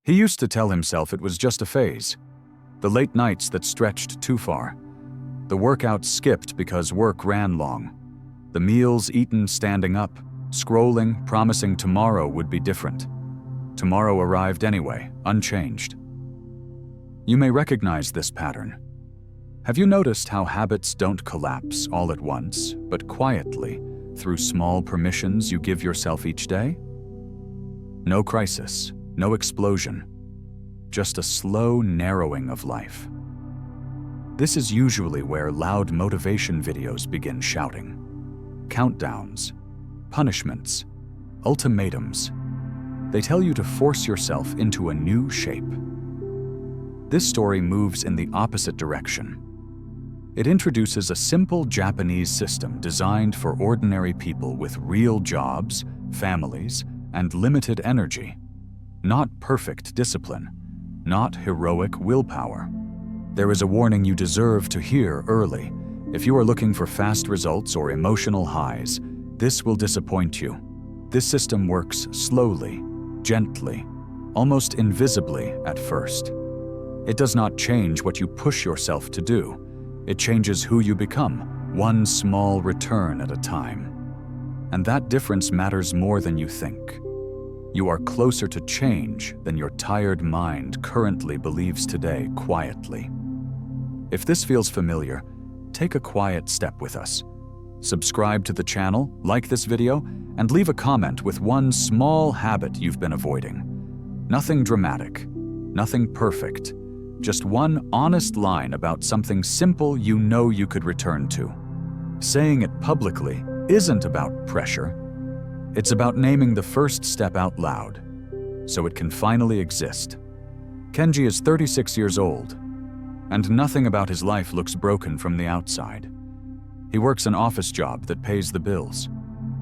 He used to tell himself it was just a phase. The late nights that stretched too far. The workouts skipped because work ran long. The meals eaten standing up, scrolling, promising tomorrow would be different. Tomorrow arrived anyway, unchanged. You may recognize this pattern. Have you noticed how habits don't collapse all at once, but quietly, through small permissions you give yourself each day? No crisis, no explosion, just a slow narrowing of life. This is usually where loud motivation videos begin shouting. Countdowns, punishments, ultimatums. They tell you to force yourself into a new shape. This story moves in the opposite direction. It introduces a simple Japanese system designed for ordinary people with real jobs, families, and limited energy. Not perfect discipline, not heroic willpower. There is a warning you deserve to hear early. If you are looking for fast results or emotional highs, this will disappoint you. This system works slowly, gently, almost invisibly at first. It does not change what you push yourself to do. It changes who you become, one small return at a time. And that difference matters more than you think. You are closer to change than your tired mind currently believes today quietly. If this feels familiar, take a quiet step with us. Subscribe to the channel, like this video, and leave a comment with one small habit you've been avoiding. Nothing dramatic, nothing perfect. Just one honest line about something simple you know you could return to. Saying it publicly isn't about pressure. It's about naming the first step out loud, so it can finally exist. Kenji is 36 years old, and nothing about his life looks broken from the outside. He works an office job that pays the bills.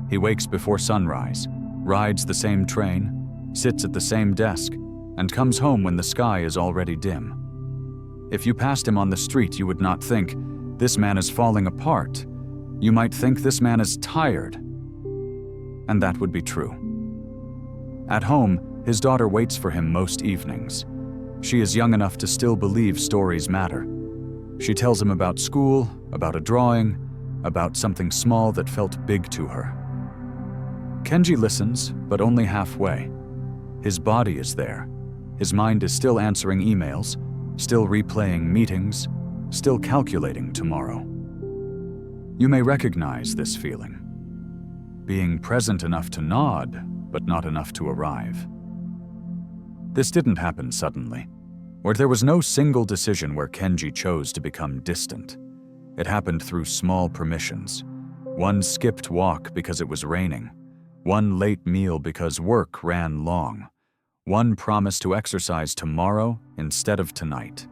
He wakes before sunrise, rides the same train, sits at the same desk, and comes home when the sky is already dim. If you passed him on the street, you would not think, this man is falling apart. You might think this man is tired. And that would be true. At home, his daughter waits for him most evenings. She is young enough to still believe stories matter. She tells him about school, about a drawing, about something small that felt big to her. Kenji listens, but only halfway. His body is there. His mind is still answering emails, still replaying meetings, still calculating tomorrow. You may recognize this feeling. Being present enough to nod, but not enough to arrive. This didn't happen suddenly, or there was no single decision where Kenji chose to become distant. It happened through small permissions. One skipped walk because it was raining. One late meal because work ran long. One promise to exercise tomorrow instead of tonight.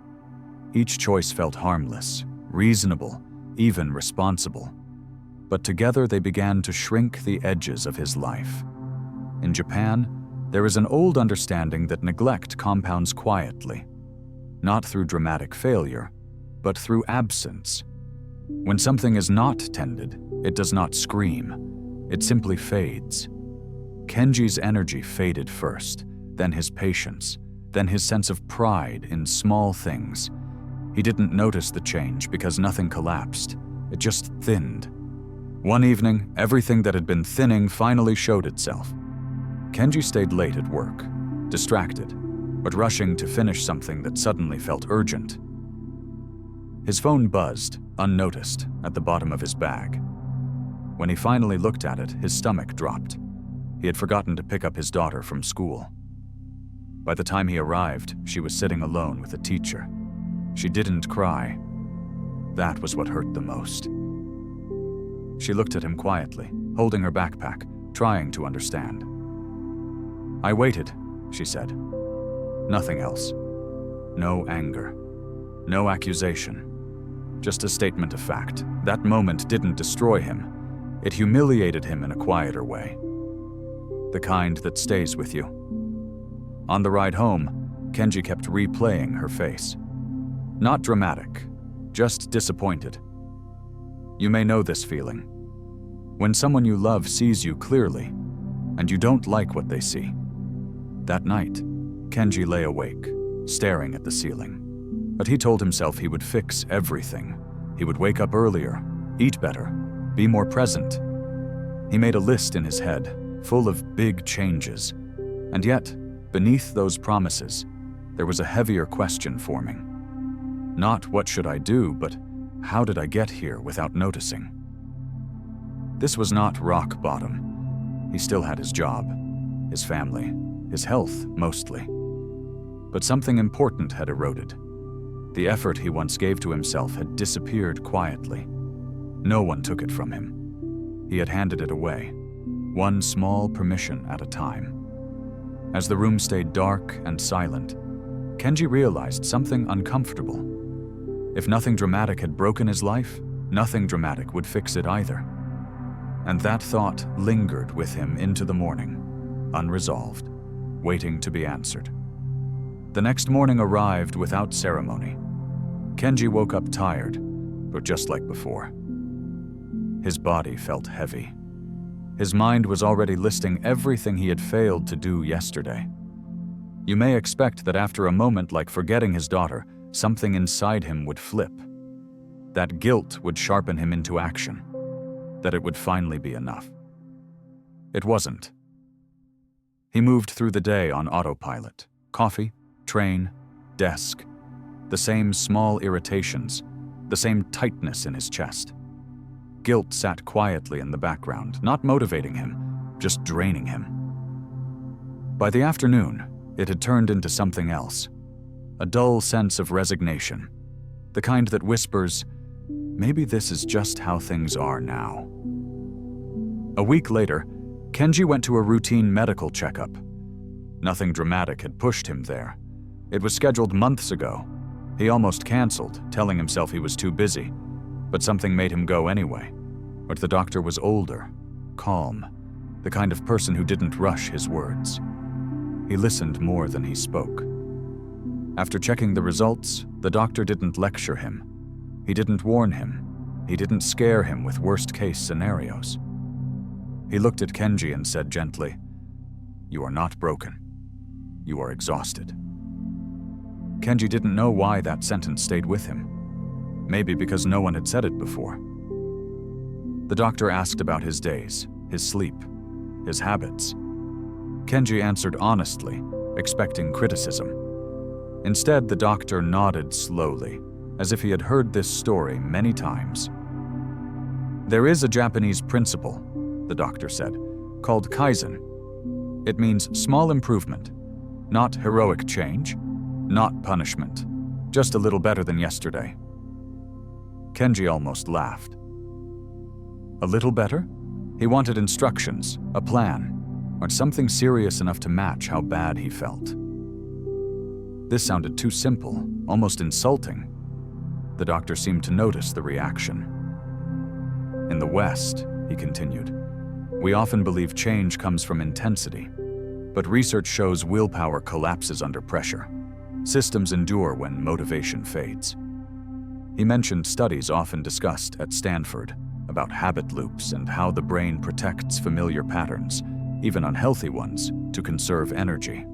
Each choice felt harmless, reasonable, even responsible. But together they began to shrink the edges of his life. In Japan, there is an old understanding that neglect compounds quietly, not through dramatic failure, but through absence. When something is not tended, it does not scream, it simply fades. Kenji's energy faded first, then his patience, then his sense of pride in small things. He didn't notice the change because nothing collapsed, it just thinned. One evening, everything that had been thinning finally showed itself. Kenji stayed late at work, distracted, but rushing to finish something that suddenly felt urgent. His phone buzzed, unnoticed, at the bottom of his bag. When he finally looked at it, his stomach dropped. He had forgotten to pick up his daughter from school. By the time he arrived, she was sitting alone with a teacher. She didn't cry. That was what hurt the most. She looked at him quietly, holding her backpack, trying to understand. "I waited," she said. Nothing else. No anger. No accusation. Just a statement of fact. That moment didn't destroy him. It humiliated him in a quieter way. The kind that stays with you. On the ride home, Kenji kept replaying her face. Not dramatic, just disappointed. You may know this feeling. When someone you love sees you clearly, and you don't like what they see. That night, Kenji lay awake, staring at the ceiling. But he told himself he would fix everything. He would wake up earlier, eat better, be more present. He made a list in his head, full of big changes. And yet, beneath those promises, there was a heavier question forming. Not what should I do, but how did I get here without noticing? This was not rock bottom. He still had his job, his family, his health mostly. But something important had eroded. The effort he once gave to himself had disappeared quietly. No one took it from him. He had handed it away, one small permission at a time. As the room stayed dark and silent, Kenji realized something uncomfortable. If nothing dramatic had broken his life, nothing dramatic would fix it either. And that thought lingered with him into the morning, unresolved, waiting to be answered. The next morning arrived without ceremony. Kenji woke up tired, but just like before. His body felt heavy. His mind was already listing everything he had failed to do yesterday. You may expect that after a moment like forgetting his daughter, something inside him would flip. That guilt would sharpen him into action. That it would finally be enough. It wasn't. He moved through the day on autopilot. Coffee, train, desk. The same small irritations, the same tightness in his chest. Guilt sat quietly in the background, not motivating him, just draining him. By the afternoon, it had turned into something else. A dull sense of resignation. The kind that whispers, maybe this is just how things are now. A week later, Kenji went to a routine medical checkup. Nothing dramatic had pushed him there. It was scheduled months ago. He almost canceled, telling himself he was too busy, but something made him go anyway. But the doctor was older, calm, the kind of person who didn't rush his words. He listened more than he spoke. After checking the results, the doctor didn't lecture him. He didn't warn him. He didn't scare him with worst-case scenarios. He looked at Kenji and said gently, "You are not broken. You are exhausted." Kenji didn't know why that sentence stayed with him. Maybe because no one had said it before. The doctor asked about his days, his sleep, his habits. Kenji answered honestly, expecting criticism. Instead, the doctor nodded slowly, as if he had heard this story many times. "There is a Japanese principle," the doctor said, "called Kaizen. It means small improvement, not heroic change, not punishment, just a little better than yesterday." Kenji almost laughed. A little better? He wanted instructions, a plan, or something serious enough to match how bad he felt. This sounded too simple, almost insulting. The doctor seemed to notice the reaction. "In the West," he continued, "we often believe change comes from intensity, but research shows willpower collapses under pressure. Systems endure when motivation fades." He mentioned studies often discussed at Stanford about habit loops and how the brain protects familiar patterns, even unhealthy ones, to conserve energy.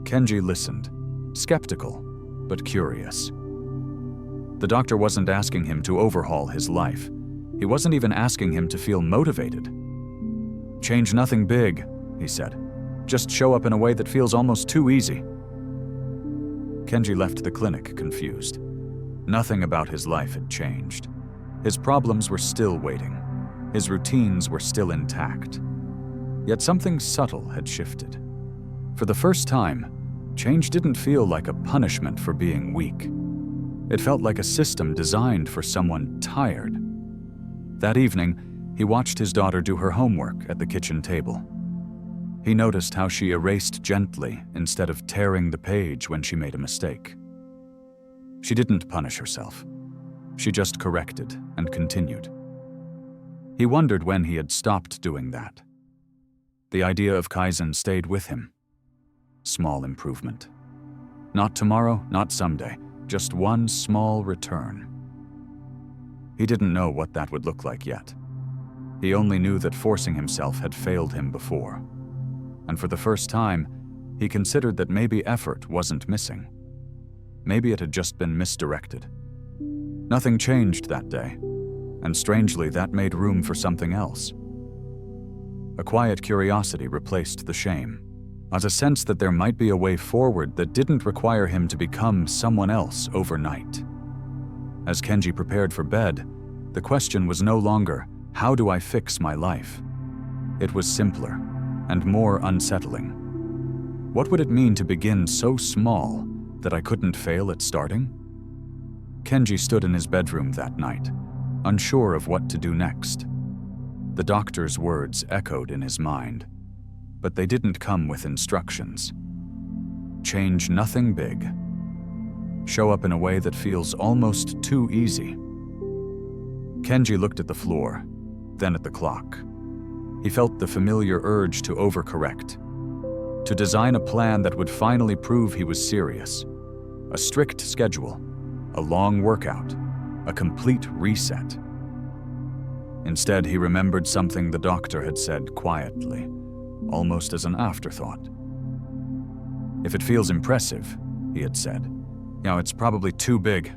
Kenji listened, skeptical, but curious. The doctor wasn't asking him to overhaul his life. He wasn't even asking him to feel motivated. "Change nothing big," he said. "Just show up in a way that feels almost too easy." Kenji left the clinic confused. Nothing about his life had changed. His problems were still waiting. His routines were still intact. Yet something subtle had shifted. For the first time, change didn't feel like a punishment for being weak. It felt like a system designed for someone tired. That evening, he watched his daughter do her homework at the kitchen table. He noticed how she erased gently instead of tearing the page when she made a mistake. She didn't punish herself. She just corrected and continued. He wondered when he had stopped doing that. The idea of Kaizen stayed with him. Small improvement. Not tomorrow, not someday, just one small return. He didn't know what that would look like yet. He only knew that forcing himself had failed him before. And for the first time, He considered that maybe effort wasn't missing. Maybe it had just been misdirected. Nothing changed that day, and strangely, that made room for something else. A quiet curiosity replaced the shame, as a sense that there might be a way forward that didn't require him to become someone else overnight. As Kenji prepared for bed, the question was no longer, how do I fix my life? It was simpler and more unsettling. What would it mean to begin so small that I couldn't fail at starting? Kenji stood in his bedroom that night, unsure of what to do next. The doctor's words echoed in his mind, but they didn't come with instructions. Change nothing big. Show up in a way that feels almost too easy. Kenji looked at the floor, then at the clock. He felt the familiar urge to overcorrect, to design a plan that would finally prove he was serious. A strict schedule, a long workout, a complete reset. Instead, he remembered something the doctor had said quietly, almost as an afterthought. If it feels impressive, he had said, it's probably too big.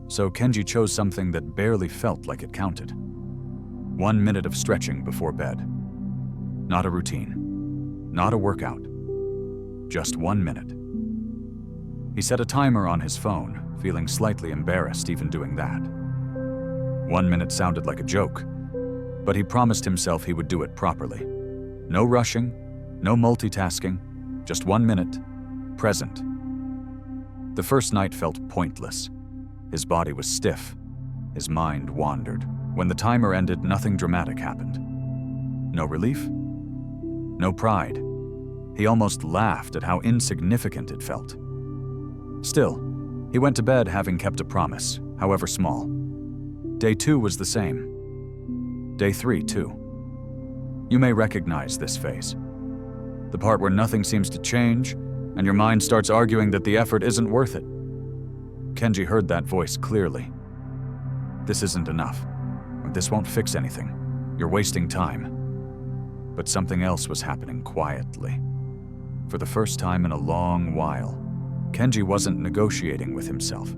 So Kenji chose something that barely felt like it counted. 1 minute of stretching before bed. Not a routine, not a workout, just 1 minute. He set a timer on his phone, feeling slightly embarrassed even doing that. 1 minute sounded like a joke, but he promised himself he would do it properly. No rushing, no multitasking, just 1 minute, present. The first night felt pointless. His body was stiff. His mind wandered. When the timer ended, nothing dramatic happened. No relief, no pride. He almost laughed at how insignificant it felt. Still, he went to bed having kept a promise, however small. Day 2 was the same. Day 3, too. You may recognize this phase. The part where nothing seems to change, and your mind starts arguing that the effort isn't worth it. Kenji heard that voice clearly. This isn't enough. This won't fix anything. You're wasting time. But something else was happening quietly. For the first time in a long while, Kenji wasn't negotiating with himself.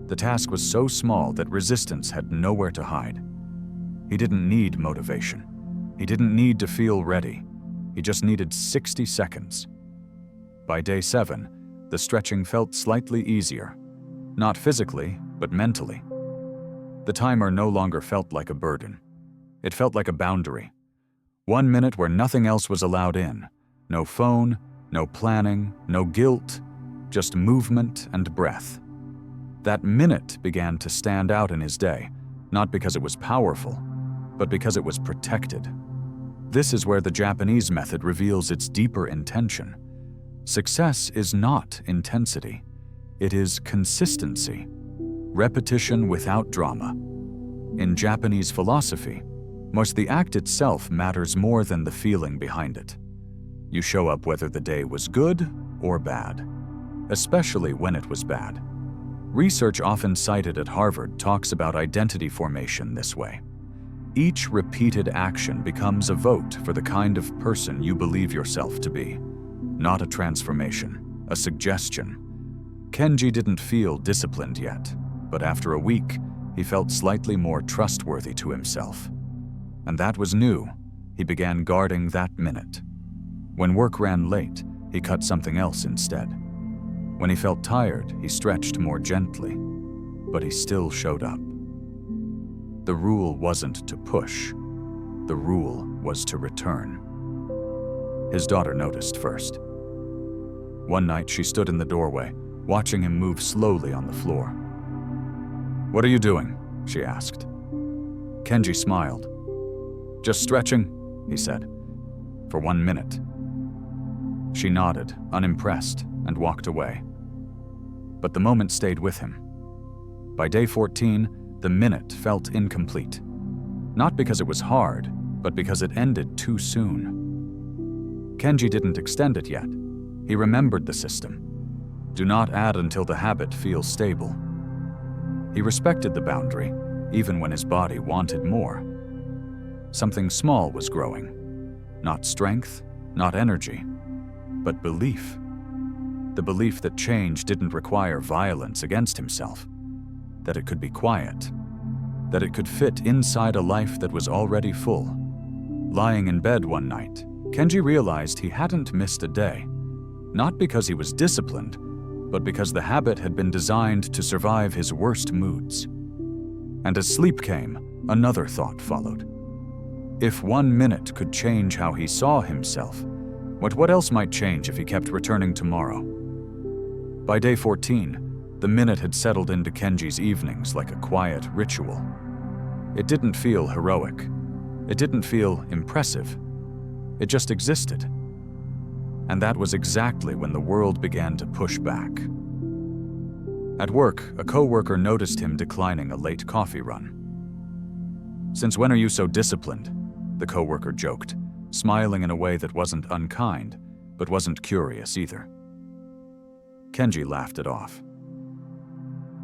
The task was so small that resistance had nowhere to hide. He didn't need motivation. He didn't need to feel ready. He just needed 60 seconds. By day 7, the stretching felt slightly easier. Not physically, but mentally. The timer no longer felt like a burden. It felt like a boundary. 1 minute where nothing else was allowed in. No phone, no planning, no guilt, just movement and breath. That minute began to stand out in his day, not because it was powerful, but because it was protected. This is where the Japanese method reveals its deeper intention. Success is not intensity. It is consistency. Repetition without drama. In Japanese philosophy, most the act itself matters more than the feeling behind it. You show up whether the day was good or bad, especially when it was bad. Research often cited at Harvard talks about identity formation this way. Each repeated action becomes a vote for the kind of person you believe yourself to be, not a transformation, a suggestion. Kenji didn't feel disciplined yet, but after a week, he felt slightly more trustworthy to himself. And that was new. He began guarding that minute. When work ran late, he cut something else instead. When he felt tired, he stretched more gently, but he still showed up. The rule wasn't to push. The rule was to return. His daughter noticed first. One night, she stood in the doorway, watching him move slowly on the floor. "What are you doing?" she asked. Kenji smiled. "Just stretching," he said, "for 1 minute." She nodded, unimpressed, and walked away. But the moment stayed with him. By day 14, the minute felt incomplete. Not because it was hard, but because it ended too soon. Kenji didn't extend it yet. He remembered the system. Do not add until the habit feels stable. He respected the boundary, even when his body wanted more. Something small was growing. Not strength, not energy, but belief. The belief that change didn't require violence against himself, that it could be quiet, that it could fit inside a life that was already full. Lying in bed one night, Kenji realized he hadn't missed a day, not because he was disciplined, but because the habit had been designed to survive his worst moods. And as sleep came, another thought followed. If 1 minute could change how he saw himself, what else might change if he kept returning tomorrow? By day 14, the minute had settled into Kenji's evenings like a quiet ritual. It didn't feel heroic. It didn't feel impressive. It just existed. And that was exactly when the world began to push back. At work, a coworker noticed him declining a late coffee run. "Since when are you so disciplined?" the coworker joked, smiling in a way that wasn't unkind, but wasn't curious either. Kenji laughed it off.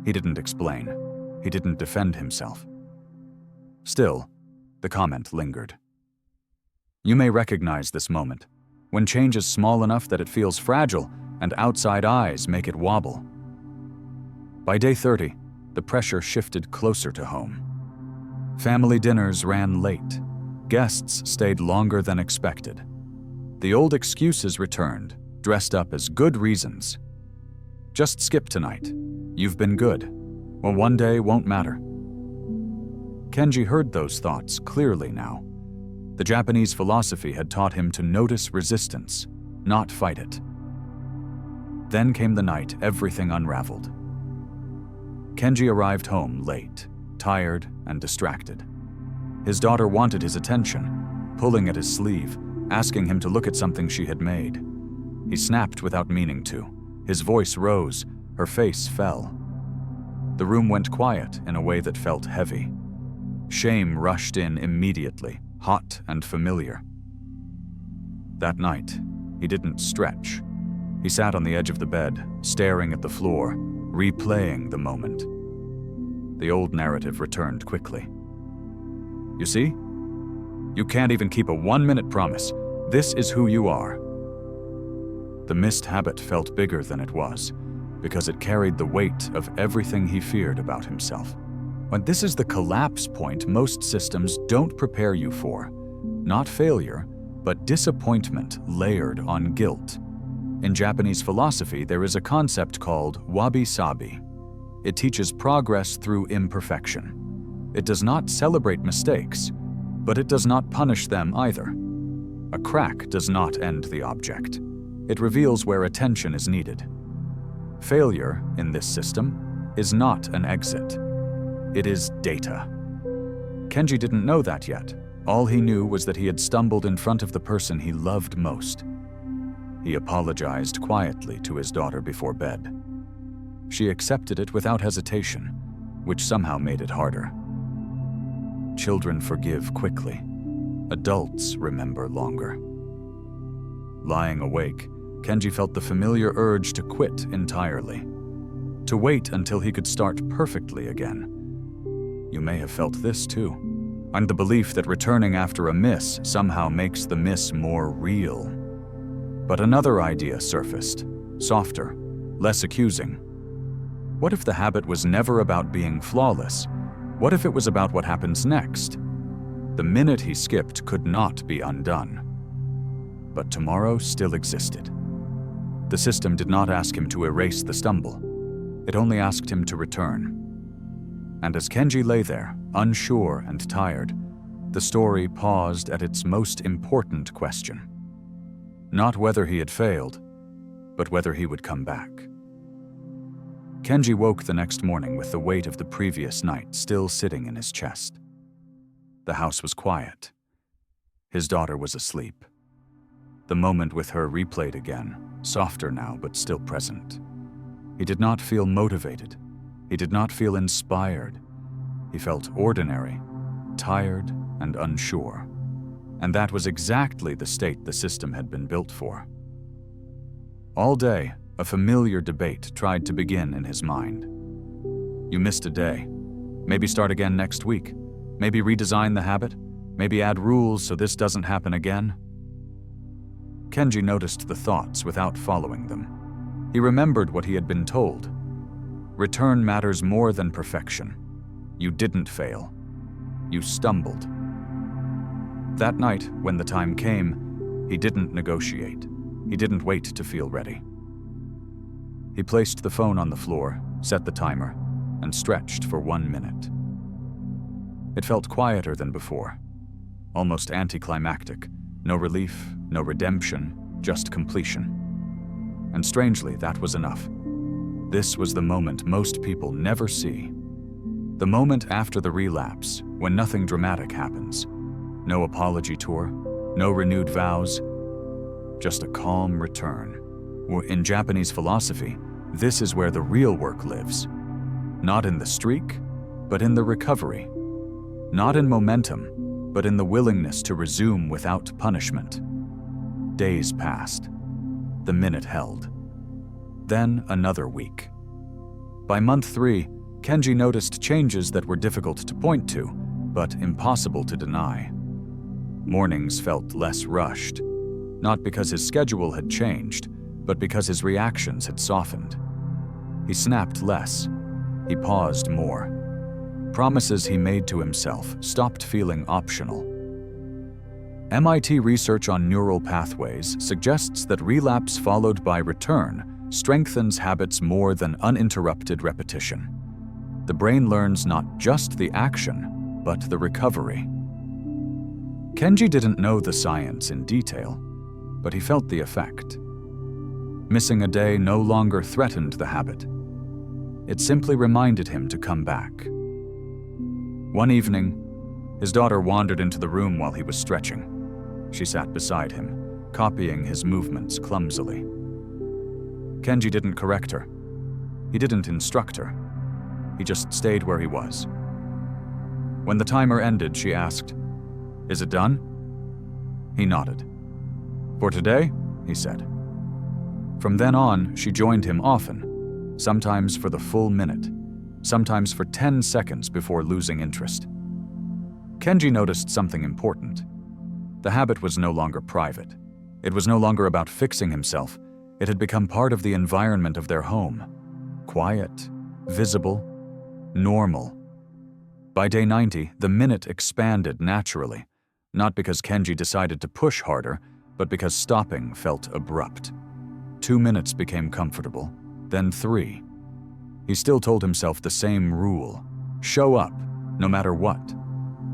He didn't explain. He didn't defend himself. Still, the comment lingered. You may recognize this moment, when change is small enough that it feels fragile and outside eyes make it wobble. By day 30, the pressure shifted closer to home. Family dinners ran late. Guests stayed longer than expected. The old excuses returned, dressed up as good reasons. Just skip tonight. You've been good. Well, one day won't matter. Kenji heard those thoughts clearly now. The Japanese philosophy had taught him to notice resistance, not fight it. Then came the night everything unraveled. Kenji arrived home late, tired and distracted. His daughter wanted his attention, pulling at his sleeve, asking him to look at something she had made. He snapped without meaning to. His voice rose, her face fell. The room went quiet in a way that felt heavy. Shame rushed in immediately, hot and familiar. That night, he didn't stretch. He sat on the edge of the bed, staring at the floor, replaying the moment. The old narrative returned quickly. You see? You can't even keep a 1-minute promise. This is who you are. The missed habit felt bigger than it was, because it carried the weight of everything he feared about himself. But this is the collapse point most systems don't prepare you for. Not failure, but disappointment layered on guilt. In Japanese philosophy, there is a concept called wabi-sabi. It teaches progress through imperfection. It does not celebrate mistakes, but it does not punish them either. A crack does not end the object. It reveals where attention is needed. Failure, in this system, is not an exit. It is data. Kenji didn't know that yet. All he knew was that he had stumbled in front of the person he loved most. He apologized quietly to his daughter before bed. She accepted it without hesitation, which somehow made it harder. Children forgive quickly. Adults remember longer. Lying awake, Kenji felt the familiar urge to quit entirely, to wait until he could start perfectly again. You may have felt this too, and the belief that returning after a miss somehow makes the miss more real. But another idea surfaced, softer, less accusing. What if the habit was never about being flawless? What if it was about what happens next? The minute he skipped could not be undone. But tomorrow still existed. The system did not ask him to erase the stumble. It only asked him to return. And as Kenji lay there, unsure and tired, the story paused at its most important question. Not whether he had failed, but whether he would come back. Kenji woke the next morning with the weight of the previous night still sitting in his chest. The house was quiet. His daughter was asleep. The moment with her replayed again, softer now but still present. He did not feel motivated. He did not feel inspired. He felt ordinary, tired, and unsure. And that was exactly the state the system had been built for. All day, a familiar debate tried to begin in his mind. You missed a day. Maybe start again next week. Maybe redesign the habit. Maybe add rules so this doesn't happen again. Kenji noticed the thoughts without following them. He remembered what he had been told. Return matters more than perfection. You didn't fail. You stumbled. That night, when the time came, he didn't negotiate. He didn't wait to feel ready. He placed the phone on the floor, set the timer, and stretched for 1 minute. It felt quieter than before, almost anticlimactic. No relief, no redemption, just completion. And strangely, that was enough. This was the moment most people never see. The moment after the relapse, when nothing dramatic happens. No apology tour, no renewed vows, just a calm return. In Japanese philosophy, this is where the real work lives. Not in the streak, but in the recovery. Not in momentum, but in the willingness to resume without punishment. Days passed. The minute held. Then another week. By month 3, Kenji noticed changes that were difficult to point to, but impossible to deny. Mornings felt less rushed, not because his schedule had changed, but because his reactions had softened. He snapped less. He paused more. Promises he made to himself stopped feeling optional. MIT research on neural pathways suggests that relapse followed by return strengthens habits more than uninterrupted repetition. The brain learns not just the action, but the recovery. Kenji didn't know the science in detail, but he felt the effect. Missing a day no longer threatened the habit. It simply reminded him to come back. One evening, his daughter wandered into the room while he was stretching. She sat beside him, copying his movements clumsily. Kenji didn't correct her. He didn't instruct her. He just stayed where he was. When the timer ended, she asked, "Is it done?" He nodded. "For today?" he said. From then on, she joined him often, sometimes for the full minute, sometimes for 10 seconds before losing interest. Kenji noticed something important. The habit was no longer private. It was no longer about fixing himself. It had become part of the environment of their home. Quiet, visible, normal. By day 90, the minute expanded naturally, not because Kenji decided to push harder, but because stopping felt abrupt. 2 minutes became comfortable, then 3. He still told himself the same rule: show up, no matter what.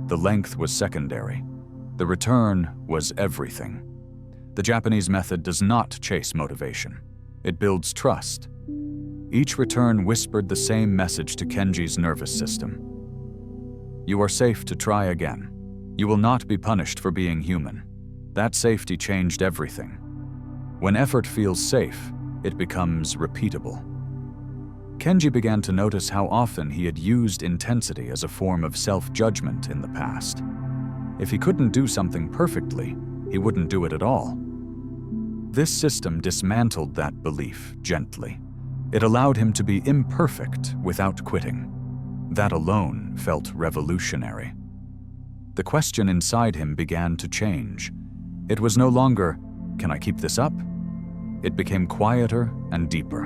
The length was secondary. The return was everything. The Japanese method does not chase motivation. It builds trust. Each return whispered the same message to Kenji's nervous system. You are safe to try again. You will not be punished for being human. That safety changed everything. When effort feels safe, it becomes repeatable. Kenji began to notice how often he had used intensity as a form of self-judgment in the past. If he couldn't do something perfectly, he wouldn't do it at all. This system dismantled that belief gently. It allowed him to be imperfect without quitting. That alone felt revolutionary. The question inside him began to change. It was no longer, "Can I keep this up?" It became quieter and deeper.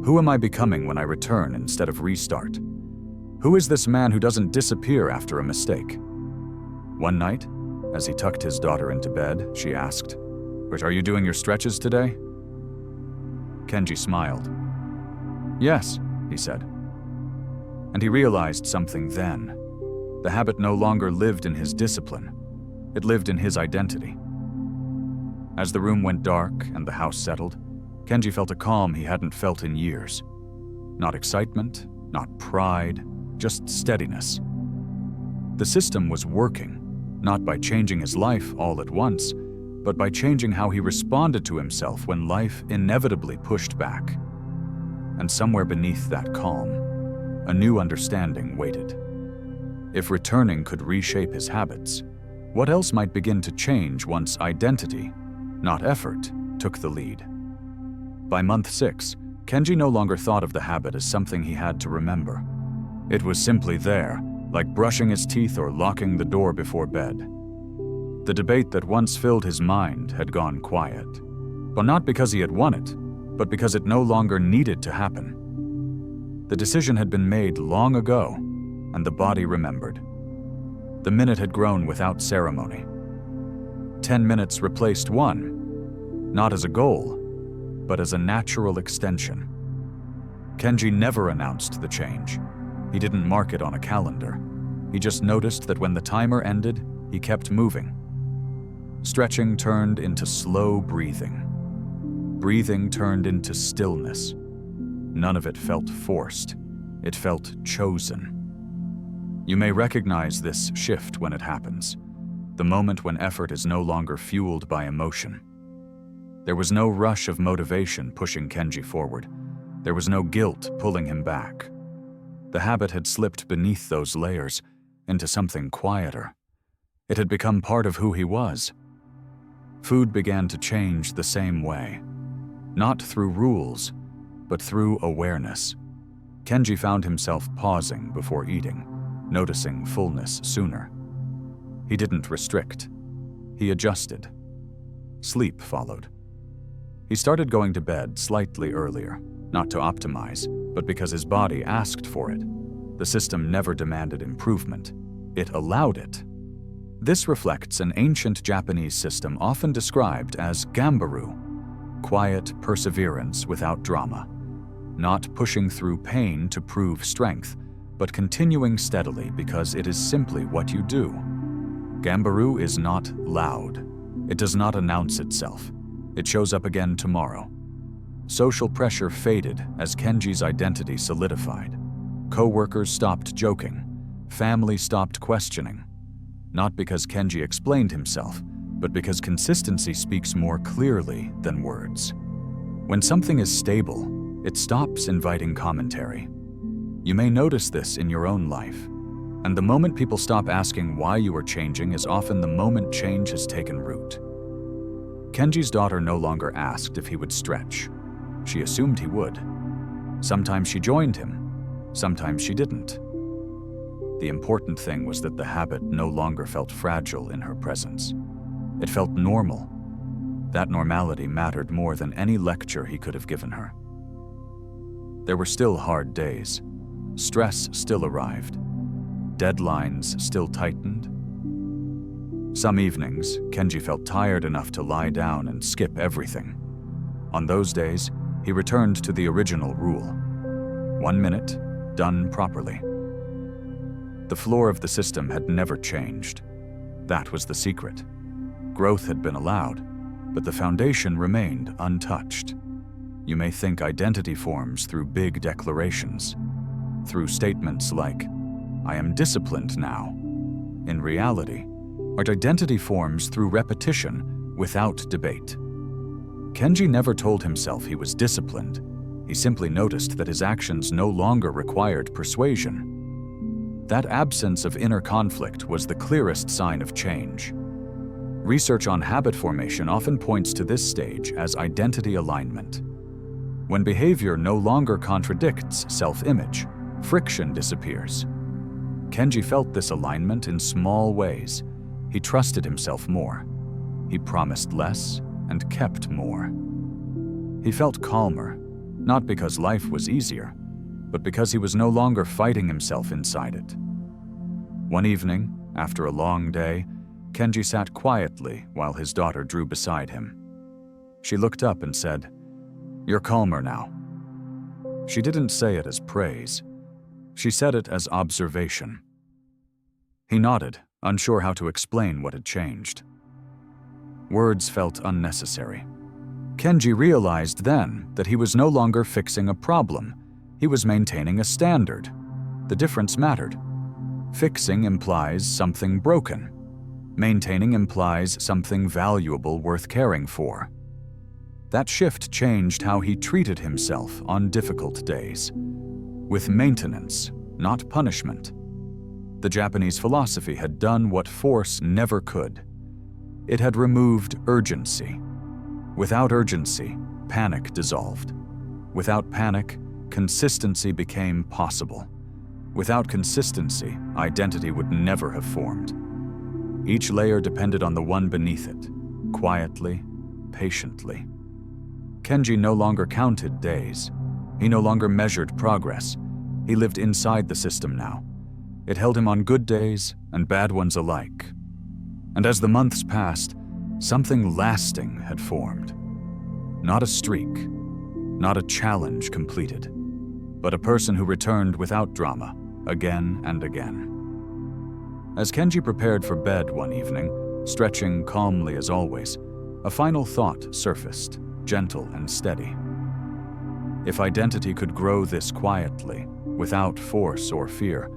Who am I becoming when I return instead of restart? Who is this man who doesn't disappear after a mistake? One night, as he tucked his daughter into bed, she asked, "Are you doing your stretches today?" Kenji smiled. "Yes," he said. And he realized something then. The habit no longer lived in his discipline. It lived in his identity. As the room went dark and the house settled, Kenji felt a calm he hadn't felt in years. Not excitement, not pride, just steadiness. The system was working, not by changing his life all at once, but by changing how he responded to himself when life inevitably pushed back. And somewhere beneath that calm, a new understanding waited. If returning could reshape his habits, what else might begin to change once identity, not effort, took the lead? By month 6, Kenji no longer thought of the habit as something he had to remember. It was simply there, like brushing his teeth or locking the door before bed. The debate that once filled his mind had gone quiet, but not because he had won it, but because it no longer needed to happen. The decision had been made long ago, and the body remembered. The minute had grown without ceremony. 10 minutes replaced 1, not as a goal, but as a natural extension. Kenji never announced the change. He didn't mark it on a calendar. He just noticed that when the timer ended, he kept moving. Stretching turned into slow breathing. Breathing turned into stillness. None of it felt forced. It felt chosen. You may recognize this shift when it happens, the moment when effort is no longer fueled by emotion. There was no rush of motivation pushing Kenji forward. There was no guilt pulling him back. The habit had slipped beneath those layers into something quieter. It had become part of who he was. Food began to change the same way, not through rules, but through awareness. Kenji found himself pausing before eating, noticing fullness sooner. He didn't restrict. He adjusted. Sleep followed. He started going to bed slightly earlier, not to optimize, but because his body asked for it. The system never demanded improvement. It allowed it. This reflects an ancient Japanese system often described as gambaru, quiet perseverance without drama, not pushing through pain to prove strength, but continuing steadily because it is simply what you do. Gambaru is not loud. It does not announce itself. It shows up again tomorrow. Social pressure faded as Kenji's identity solidified. Co-workers stopped joking. Family stopped questioning. Not because Kenji explained himself, but because consistency speaks more clearly than words. When something is stable, it stops inviting commentary. You may notice this in your own life. And the moment people stop asking why you are changing is often the moment change has taken root. Kenji's daughter no longer asked if he would stretch. She assumed he would. Sometimes she joined him, sometimes she didn't. The important thing was that the habit no longer felt fragile in her presence. It felt normal. That normality mattered more than any lecture he could have given her. There were still hard days. Stress still arrived. Deadlines still tightened. Some evenings, Kenji felt tired enough to lie down and skip everything. On those days, he returned to the original rule. 1 minute, done properly. The floor of the system had never changed. That was the secret. Growth had been allowed, but the foundation remained untouched. You may think identity forms through big declarations, through statements like, "I am disciplined now." In reality, our identity forms through repetition without debate. Kenji never told himself he was disciplined. He simply noticed that his actions no longer required persuasion. That absence of inner conflict was the clearest sign of change. Research on habit formation often points to this stage as identity alignment. When behavior no longer contradicts self-image, friction disappears. Kenji felt this alignment in small ways. He trusted himself more. He promised less and kept more. He felt calmer, not because life was easier, but because he was no longer fighting himself inside it. One evening, after a long day, Kenji sat quietly while his daughter drew beside him. She looked up and said, "You're calmer now." She didn't say it as praise. She said it as observation. He nodded, unsure how to explain what had changed. Words felt unnecessary. Kenji realized then that he was no longer fixing a problem. He was maintaining a standard. The difference mattered. Fixing implies something broken. Maintaining implies something valuable worth caring for. That shift changed how he treated himself on difficult days. With maintenance, not punishment. The Japanese philosophy had done what force never could. It had removed urgency. Without urgency, panic dissolved. Without panic, consistency became possible. Without consistency, identity would never have formed. Each layer depended on the one beneath it, quietly, patiently. Kenji no longer counted days. He no longer measured progress. He lived inside the system now. It held him on good days and bad ones alike. And as the months passed, something lasting had formed. Not a streak, not a challenge completed, but a person who returned without drama, again and again. As Kenji prepared for bed one evening, stretching calmly as always, a final thought surfaced, gentle and steady. If identity could grow this quietly, without force or fear,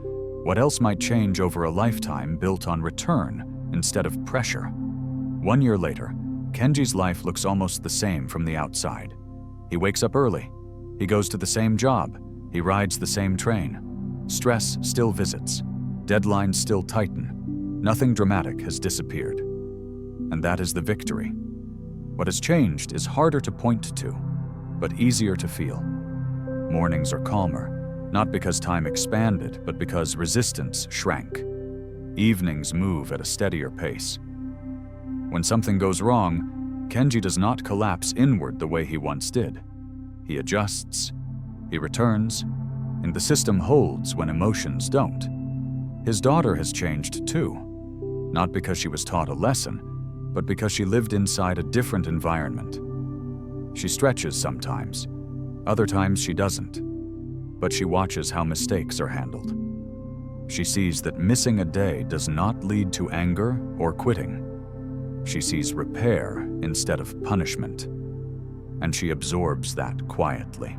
what else might change over a lifetime built on return instead of pressure? 1 year later, Kenji's life looks almost the same from the outside. He wakes up early. He goes to the same job. He rides the same train. Stress still visits. Deadlines still tighten. Nothing dramatic has disappeared. And that is the victory. What has changed is harder to point to, but easier to feel. Mornings are calmer, not because time expanded, but because resistance shrank. Evenings move at a steadier pace. When something goes wrong, Kenji does not collapse inward the way he once did. He adjusts. He returns, and the system holds when emotions don't. His daughter has changed too, not because she was taught a lesson, but because she lived inside a different environment. She stretches sometimes, other times she doesn't, but she watches how mistakes are handled. She sees that missing a day does not lead to anger or quitting. She sees repair instead of punishment, and she absorbs that quietly.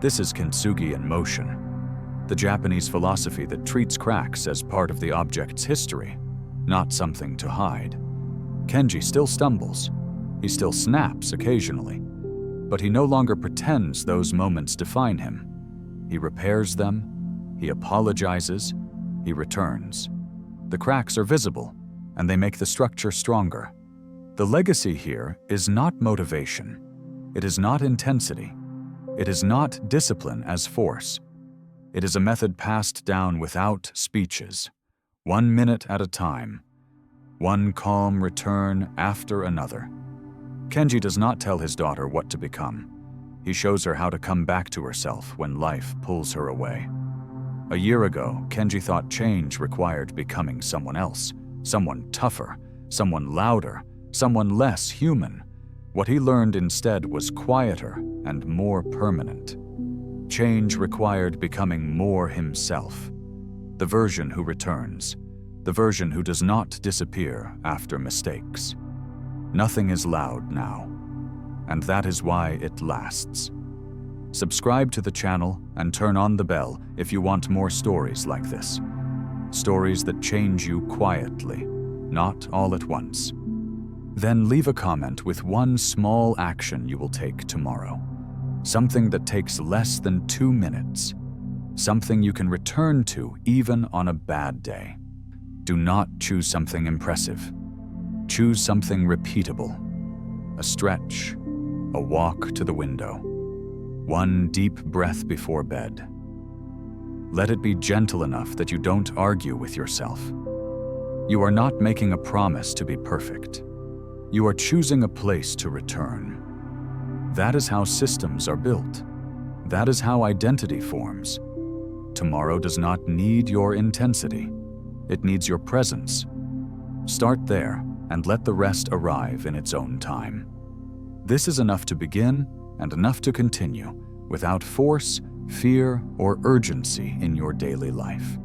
This is kintsugi in motion, the Japanese philosophy that treats cracks as part of the object's history, not something to hide. Kenji still stumbles. He still snaps occasionally, but he no longer pretends those moments define him. He repairs them, he apologizes, he returns. The cracks are visible, and they make the structure stronger. The legacy here is not motivation. It is not intensity. It is not discipline as force. It is a method passed down without speeches, 1 minute at a time, one calm return after another. Kenji does not tell his daughter what to become. He shows her how to come back to herself when life pulls her away. A year ago, Kenji thought change required becoming someone else, someone tougher, someone louder, someone less human. What he learned instead was quieter and more permanent. Change required becoming more himself, the version who returns, the version who does not disappear after mistakes. Nothing is loud now, and that is why it lasts. Subscribe to the channel and turn on the bell if you want more stories like this. Stories that change you quietly, not all at once. Then leave a comment with one small action you will take tomorrow. Something that takes less than 2 minutes. Something you can return to even on a bad day. Do not choose something impressive. Choose something repeatable. A stretch, a walk to the window, one deep breath before bed. Let it be gentle enough that you don't argue with yourself. You are not making a promise to be perfect. You are choosing a place to return. That is how systems are built. That is how identity forms. Tomorrow does not need your intensity. It needs your presence. Start there and let the rest arrive in its own time. This is enough to begin and enough to continue without force, fear, or urgency in your daily life.